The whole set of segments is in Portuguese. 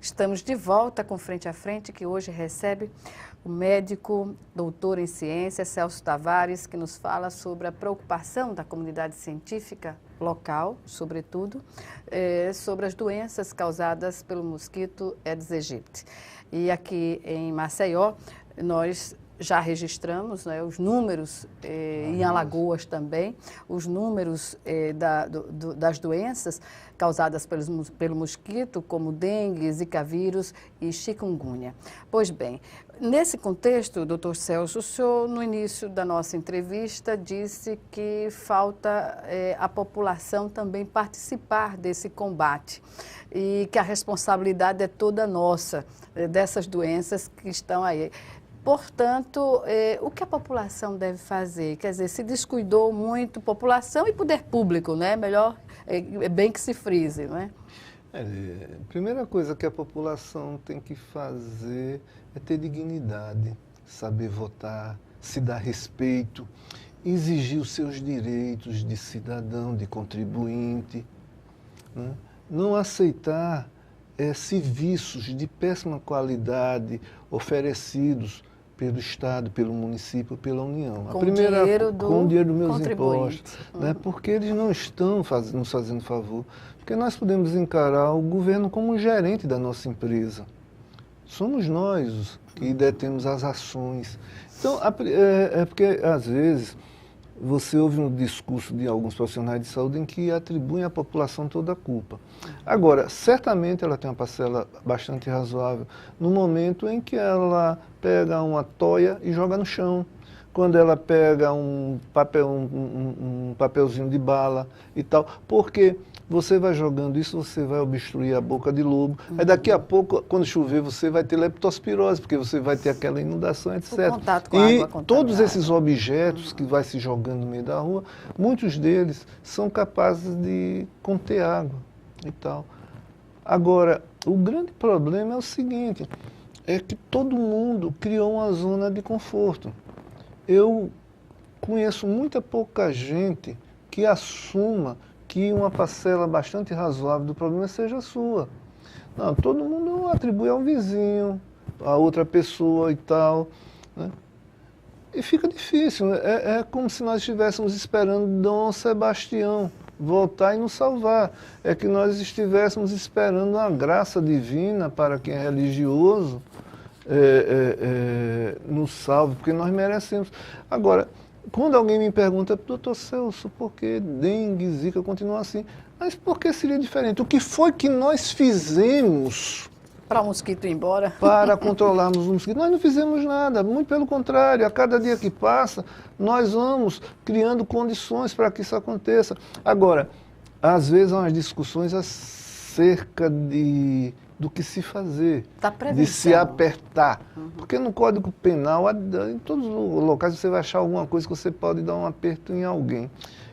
Estamos de volta com Frente a Frente, que hoje recebe o médico, doutor em ciência, Celso Tavares, que nos fala sobre a preocupação da comunidade científica local, sobretudo, sobre as doenças causadas pelo mosquito Aedes aegypti. E aqui em Maceió, nós já registramos, né, os números, em Alagoas também, os números das doenças causadas pelo mosquito, como dengue, zika vírus e chikungunya. Pois bem, nesse contexto, doutor Celso, o senhor, no início da nossa entrevista, disse que falta a população também participar desse combate e que a responsabilidade é toda nossa, dessas doenças que estão aí. Portanto, o que a população deve fazer? Quer dizer, se descuidou muito, população e poder público, né? Melhor, é bem que se frise, não é? A primeira coisa que a população tem que fazer é ter dignidade, saber votar, se dar respeito, exigir os seus direitos de cidadão, de contribuinte, né? Não aceitar serviços de péssima qualidade oferecidos pelo Estado, pelo município, pela União. Com o dinheiro dos meus impostos, né? Porque eles não estão nos fazendo favor. Porque nós podemos encarar o governo como um gerente da nossa empresa. Somos nós que detemos as ações. Então, é porque, às vezes, você ouve um discurso de alguns profissionais de saúde em que atribuem à população toda a culpa. Agora, certamente ela tem uma parcela bastante razoável no momento em que ela pega uma toia e joga no chão, quando ela pega um papelzinho de bala e tal, porque você vai jogando isso, você vai obstruir a boca de lobo. Aí daqui a pouco, quando chover, você vai ter leptospirose, porque você vai ter aquela inundação, etc. O contato com a água e todos esses objetos que vai se jogando no meio da rua, muitos deles são capazes de conter água e tal. Agora, o grande problema é o seguinte, é que todo mundo criou uma zona de conforto. Eu conheço muita pouca gente que assuma que uma parcela bastante razoável do problema seja sua. Não, todo mundo atribui a um vizinho, a outra pessoa e tal, né? E fica difícil, é como se nós estivéssemos esperando Dom Sebastião voltar e nos salvar. É que nós estivéssemos esperando a graça divina para quem é religioso nos salve, porque nós merecemos. Agora, quando alguém me pergunta, doutor Celso, por que dengue, zika continuam assim? Mas por que seria diferente? O que foi que nós fizemos para o mosquito ir embora? Para controlarmos o mosquito? Nós não fizemos nada, muito pelo contrário. A cada dia que passa, nós vamos criando condições para que isso aconteça. Agora, às vezes há umas discussões acerca do que se fazer, de se apertar. Porque no Código Penal, em todos os locais, você vai achar alguma coisa que você pode dar um aperto em alguém.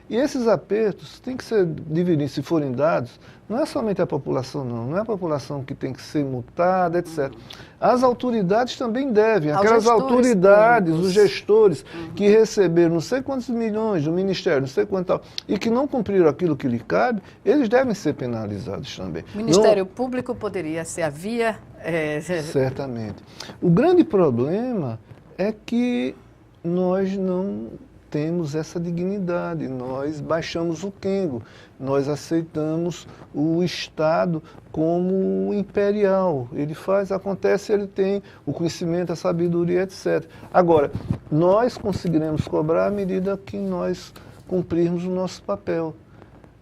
E esses apertos têm que ser divididos, se forem dados, não é somente a população, não é a população que tem que ser multada, etc. As autoridades também devem, aquelas autoridades, os gestores que receberam não sei quantos milhões do Ministério, não sei quanto tal, e que não cumpriram aquilo que lhe cabe, eles devem ser penalizados também. O Ministério Público poderia ser a via... Certamente. O grande problema é que nós não temos essa dignidade, nós baixamos o quengo, nós aceitamos o Estado como imperial. Ele faz, acontece, ele tem o conhecimento, a sabedoria, etc. Agora, nós conseguiremos cobrar à medida que nós cumprirmos o nosso papel.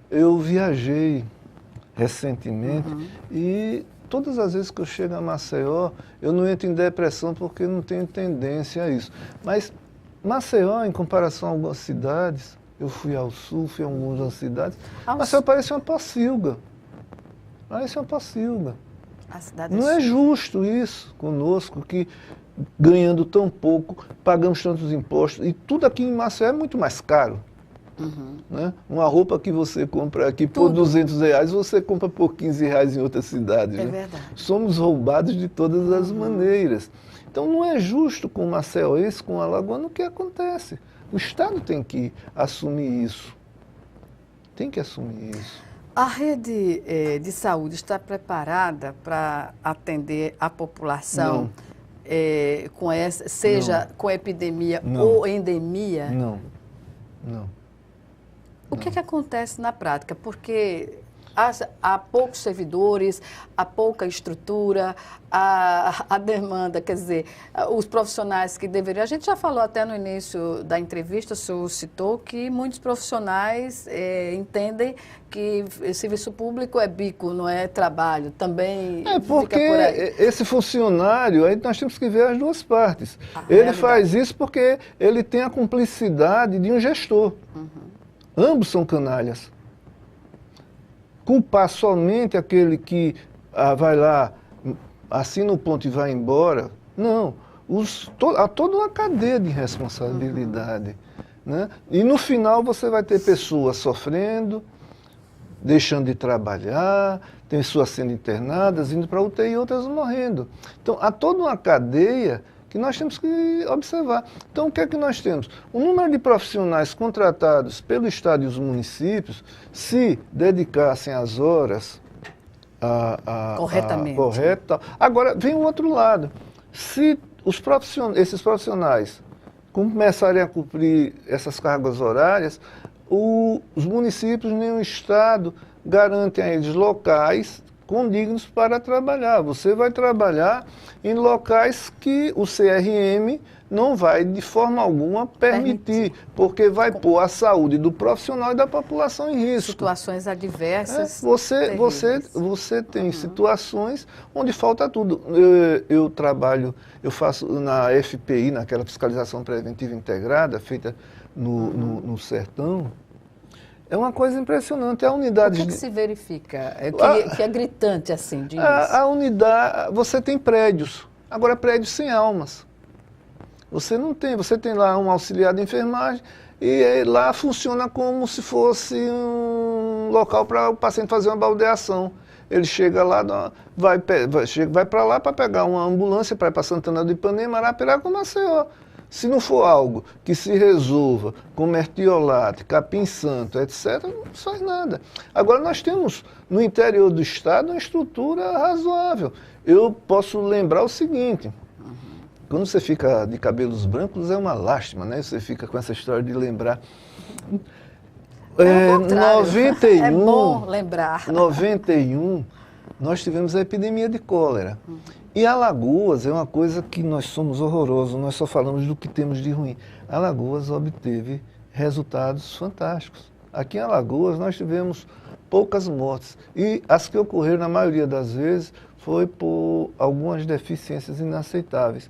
Eu viajei recentemente e todas as vezes que eu chego a Maceió, eu não entro em depressão porque não tenho tendência a isso. Mas Maceió, em comparação a algumas cidades, eu fui ao sul, fui a algumas cidades, Maceió parece uma pocilga. Parece uma pocilga. Não é justo isso conosco, que ganhando tão pouco, pagamos tantos impostos, e tudo aqui em Maceió é muito mais caro. Né? Uma roupa que você compra aqui por R$200, você compra por R$15 em outra cidade. É né? verdade. Somos roubados de todas as maneiras. Então não é justo com o maceiense, com o alagoano, o que acontece. O Estado tem que assumir isso. Tem que assumir isso. A rede de saúde está preparada para atender a população com essa, seja com epidemia ou endemia? Não, não. O que acontece na prática? Porque há poucos servidores, há pouca estrutura, a demanda, quer dizer, os profissionais que deveriam... A gente já falou até no início da entrevista, o senhor citou que muitos profissionais entendem que serviço público é bico, não é trabalho, também porque fica por aí. Esse funcionário, aí nós temos que ver as duas partes. Ele faz isso porque ele tem a cumplicidade de um gestor. Ambos são canalhas. Culpar somente aquele que vai lá, assina o ponto e vai embora, não. Há toda uma cadeia de responsabilidade. Né? E no final você vai ter pessoas sofrendo, deixando de trabalhar, tem pessoas sendo internadas, indo para a UTI e outras morrendo. Então há toda uma cadeia que nós temos que observar. Então, o que é que nós temos? O número de profissionais contratados pelo Estado e os municípios, se dedicassem as horas corretamente. Correto. Agora, vem o outro lado. Se esses profissionais começarem a cumprir essas cargas horárias, os municípios nem o Estado garantem a eles locais condignos para trabalhar. Você vai trabalhar em locais que o CRM não vai de forma alguma permitir, porque vai pôr a saúde do profissional e da população em risco. Situações adversas. Você tem situações onde falta tudo. Eu faço na FPI, naquela fiscalização preventiva integrada, feita no Sertão. É uma coisa impressionante. A unidade. O que se verifica? Que é gritante assim, diz. A unidade, você tem prédios. Agora, prédios sem almas. Você não tem. Você tem lá um auxiliar de enfermagem e lá funciona como se fosse um local para o paciente fazer uma baldeação. Ele chega lá, vai para lá para pegar uma ambulância para ir para Santana do Ipanema, Arapiraca ou Maceió. Se não for algo que se resolva com mertiolate, capim santo, etc., não faz nada. Agora, nós temos no interior do estado uma estrutura razoável. Eu posso lembrar o seguinte, quando você fica de cabelos brancos é uma lástima, né? Você fica com essa história de lembrar. 91, é bom lembrar. 91, nós tivemos a epidemia de cólera. E Alagoas é uma coisa que nós somos horrorosos, nós só falamos do que temos de ruim. Alagoas obteve resultados fantásticos. Aqui em Alagoas nós tivemos poucas mortes e as que ocorreram na maioria das vezes foi por algumas deficiências inaceitáveis.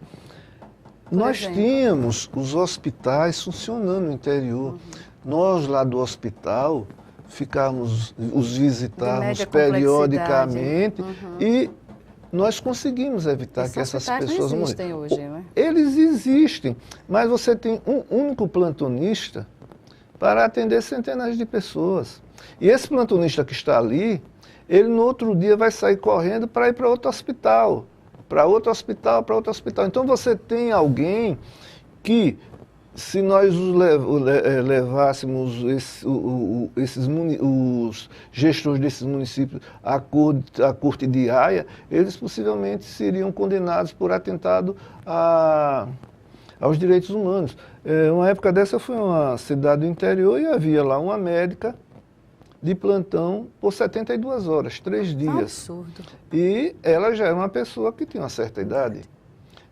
Nós tínhamos os hospitais funcionando no interior. Nós lá do hospital os visitávamos periodicamente e nós conseguimos evitar que essas pessoas não existem hoje, não é? Eles existem, mas você tem um único plantonista para atender centenas de pessoas. E esse plantonista que está ali, ele no outro dia vai sair correndo para ir para outro hospital, para outro hospital, para outro hospital. Então você tem alguém que, se nós levássemos os gestores desses municípios à corte de Haia, eles possivelmente seriam condenados por atentado aos direitos humanos. Uma época dessa eu fui a uma cidade do interior e havia lá uma médica de plantão por 72 horas, 3 dias. Absurdo. E ela já era uma pessoa que tinha uma certa idade.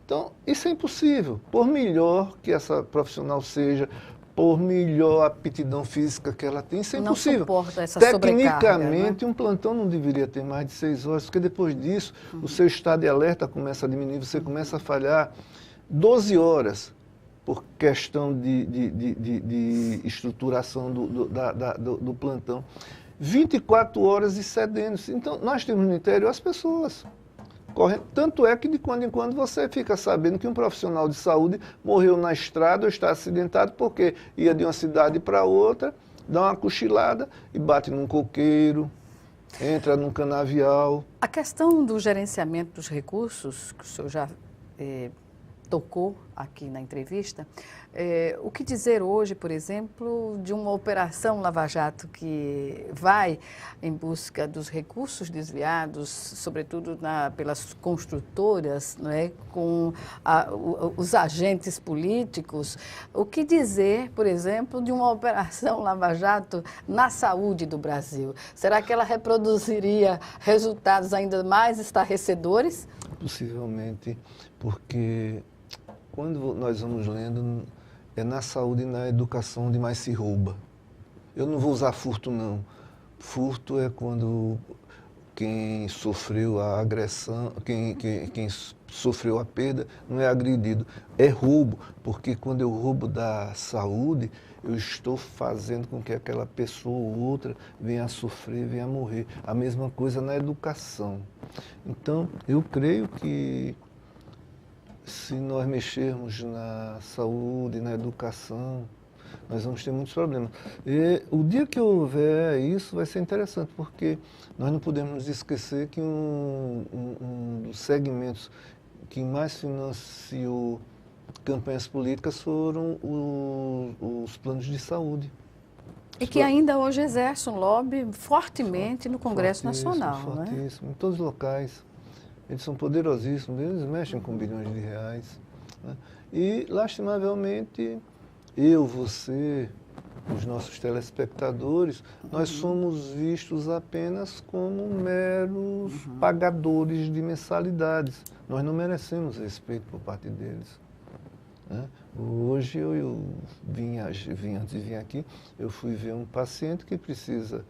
Então, isso é impossível. Por melhor que essa profissional seja, por melhor aptidão física que ela tem, isso é impossível. Não suporta essa Tecnicamente, né? um plantão não deveria ter mais de 6 horas, porque depois disso, o seu estado de alerta começa a diminuir, você começa a falhar 12 horas por questão de estruturação do plantão. 24 horas excedendo. Então, nós temos no interior as pessoas correndo. Tanto é que de quando em quando você fica sabendo que um profissional de saúde morreu na estrada ou está acidentado porque ia de uma cidade para outra, dá uma cochilada e bate num coqueiro, entra num canavial. A questão do gerenciamento dos recursos, que o senhor já tocou aqui na entrevista, o que dizer hoje, por exemplo, de uma operação Lava Jato que vai em busca dos recursos desviados, sobretudo pelas construtoras, não é? Com os agentes políticos? O que dizer, por exemplo, de uma operação Lava Jato na saúde do Brasil? Será que ela reproduziria resultados ainda mais estarrecedores? Possivelmente, porque quando nós vamos lendo, é na saúde e na educação onde mais se rouba. Eu não vou usar furto, não. Furto é quando quem sofreu a agressão, quem sofreu a perda, não é agredido. É roubo, porque quando eu roubo da saúde, eu estou fazendo com que aquela pessoa ou outra venha a sofrer, venha a morrer. A mesma coisa na educação. Então, eu creio que se nós mexermos na saúde, na educação, nós vamos ter muitos problemas. E o dia que houver isso vai ser interessante, porque nós não podemos nos esquecer que um dos segmentos que mais financiou campanhas políticas foram os planos de saúde. E que ainda hoje exerce um lobby fortemente no Congresso Nacional. Fortíssimo, em todos os locais. Eles são poderosíssimos, eles mexem com bilhões de reais. Né? E, lastimavelmente, eu, você, os nossos telespectadores, nós somos vistos apenas como meros pagadores de mensalidades. Nós não merecemos respeito por parte deles. Né? Hoje eu vim antes de vir aqui, eu fui ver um paciente que precisa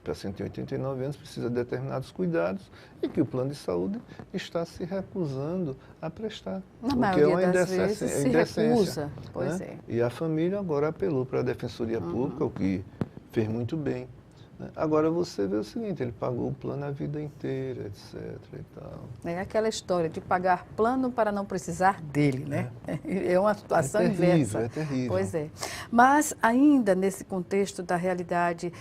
paciente de 89 anos, precisa de determinados cuidados e que o plano de saúde está se recusando a prestar. Na maioria das vezes se recusa. Pois é. E a família agora apelou para a Defensoria Pública, o que fez muito bem. Agora você vê o seguinte, ele pagou o plano a vida inteira, etc. E tal. É aquela história de pagar plano para não precisar dele, né? É uma situação inversa. É terrível. Pois é. Mas ainda nesse contexto da realidade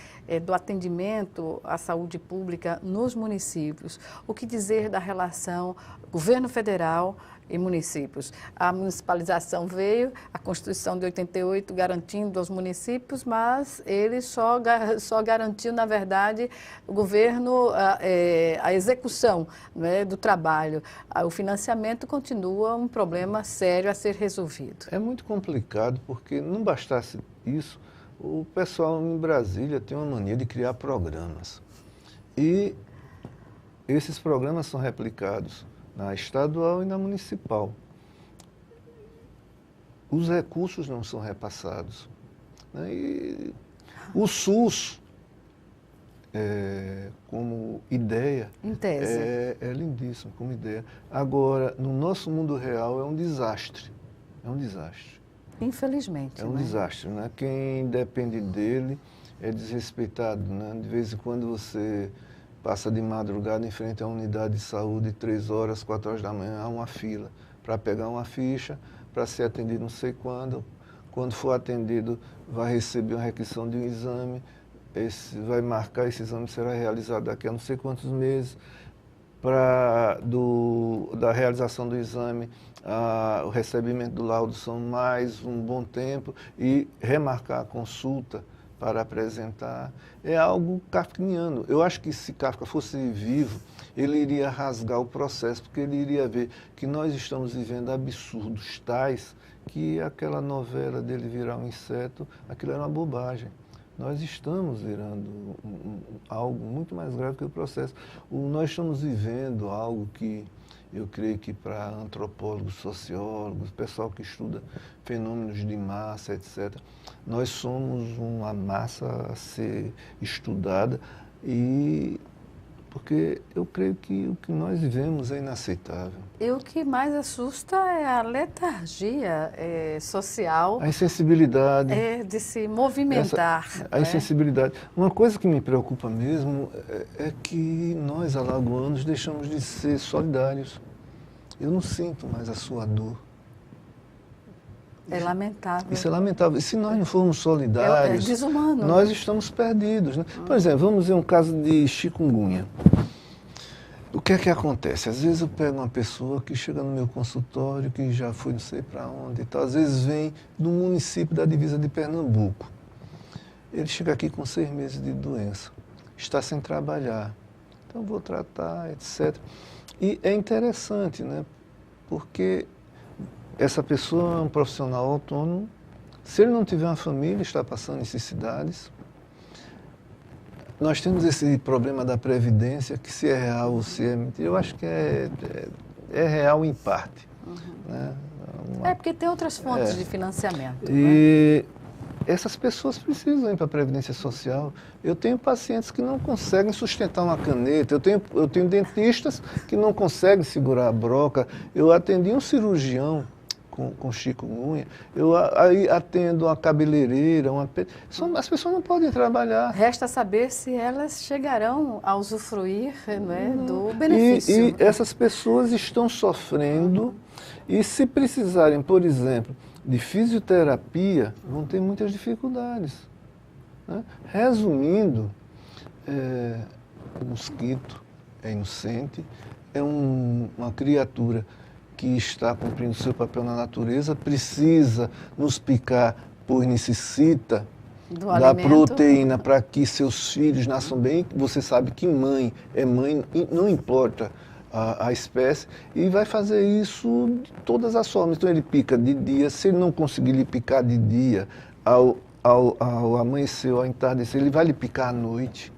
do atendimento à saúde pública nos municípios, o que dizer da relação governo federal e municípios? A municipalização veio, a Constituição de 88 garantindo aos municípios, mas ele só garantiu, na verdade, o governo, a execução, né, do trabalho. O financiamento continua um problema sério a ser resolvido. É muito complicado, porque não bastasse isso, o pessoal em Brasília tem uma mania de criar programas. E esses programas são replicados na estadual e na municipal. Os recursos não são repassados. Né? E o SUS, como ideia, em tese, é lindíssimo como ideia. Agora, no nosso mundo real, é um desastre. É um desastre. Infelizmente. É um desastre. Né? Quem depende dele é desrespeitado. Né? De vez em quando você passa de madrugada em frente à unidade de saúde, 3 horas, 4 horas da manhã, há uma fila para pegar uma ficha, para ser atendido não sei quando. Quando for atendido, vai receber uma requisição de um exame, vai marcar, esse exame será realizado daqui a não sei quantos meses. Da realização do exame, o recebimento do laudo são mais um bom tempo e remarcar a consulta para apresentar, é algo kafkiano. Eu acho que se Kafka fosse vivo, ele iria rasgar o processo, porque ele iria ver que nós estamos vivendo absurdos tais que aquela novela dele virar um inseto, aquilo era uma bobagem. Nós estamos virando algo muito mais grave que o processo. Nós estamos vivendo algo que eu creio que para antropólogos, sociólogos, pessoal que estuda fenômenos de massa, etc., nós somos uma massa a ser estudada, porque eu creio que o que nós vivemos é inaceitável. E o que mais assusta é a letargia social. A insensibilidade. De se movimentar. A insensibilidade. Uma coisa que me preocupa mesmo é que nós, alagoanos, deixamos de ser solidários. Eu não sinto mais a sua dor. É lamentável. Isso é lamentável. E se nós não formos solidários, é desumano, nós estamos perdidos. Né? Por exemplo, vamos ver um caso de chikungunya. O que é que acontece? Às vezes eu pego uma pessoa que chega no meu consultório, que já foi não sei para onde e tal, às vezes vem do município da divisa de Pernambuco. Ele chega aqui com 6 meses de doença, está sem trabalhar, então vou tratar, etc. E é interessante, né? Porque essa pessoa é um profissional autônomo, se ele não tiver uma família, está passando necessidades. Nós temos esse problema da previdência, que se é real ou se é mentira, eu acho que é real em parte. Né? Porque tem outras fontes de financiamento. E essas pessoas precisam ir para a Previdência Social. Eu tenho pacientes que não conseguem sustentar uma caneta, eu tenho dentistas que não conseguem segurar a broca. Eu atendi um cirurgião com chikungunya, eu aí atendo uma cabeleireira, as pessoas não podem trabalhar. Resta saber se elas chegarão a usufruir, né, do benefício. E essas pessoas estão sofrendo, e se precisarem, por exemplo, de fisioterapia, vão ter muitas dificuldades. Né? Resumindo, o mosquito é inocente, é uma criatura que está cumprindo seu papel na natureza, precisa nos picar, pois necessita da proteína para que seus filhos nasçam bem. Você sabe que mãe é mãe, não importa a espécie, e vai fazer isso de todas as formas. Então ele pica de dia, se ele não conseguir lhe picar de dia, ao amanhecer, ao entardecer, ele vai lhe picar à noite.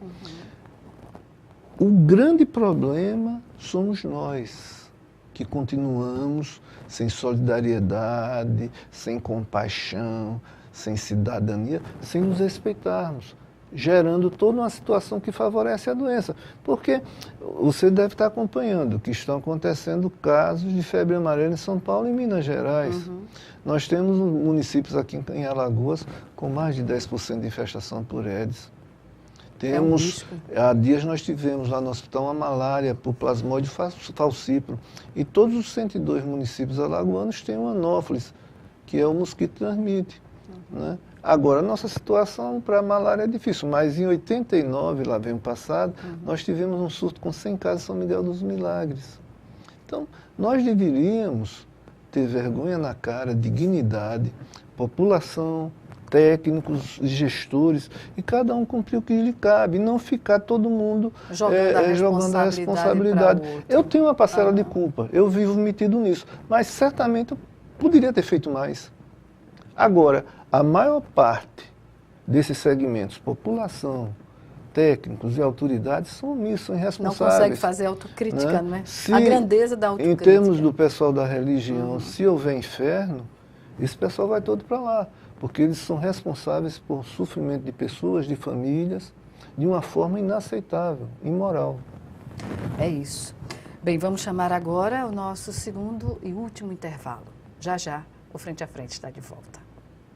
O grande problema somos nós, que continuamos sem solidariedade, sem compaixão, sem cidadania, sem nos respeitarmos, gerando toda uma situação que favorece a doença. Porque você deve estar acompanhando que estão acontecendo casos de febre amarela em São Paulo e Minas Gerais. Nós temos municípios aqui em Alagoas com mais de 10% de infestação por Aedes. Há dias nós tivemos lá no hospital uma malária por plasmódio falciparum. E todos os 102 municípios alagoanos têm uma anófelis, que é o mosquito que transmite. Né? Agora, a nossa situação para a malária é difícil, mas em 89, lá vem o passado, nós tivemos um surto com 100 casos em São Miguel dos Milagres. Então, nós deveríamos ter vergonha na cara, dignidade, população, técnicos, gestores, e cada um cumprir o que lhe cabe, e não ficar todo mundo jogando a responsabilidade. Eu tenho uma parcela de culpa, eu vivo metido nisso, mas certamente eu poderia ter feito mais. Agora, a maior parte desses segmentos, população, técnicos e autoridades, são omissos, são irresponsáveis. Não consegue fazer autocrítica, né? Se, a grandeza da autocrítica. Em termos do pessoal da religião, se houver inferno, esse pessoal vai todo para lá, porque eles são responsáveis por sofrimento de pessoas, de famílias, de uma forma inaceitável, imoral. É isso. Bem, vamos chamar agora o nosso segundo e último intervalo. Já já, o Frente a Frente está de volta.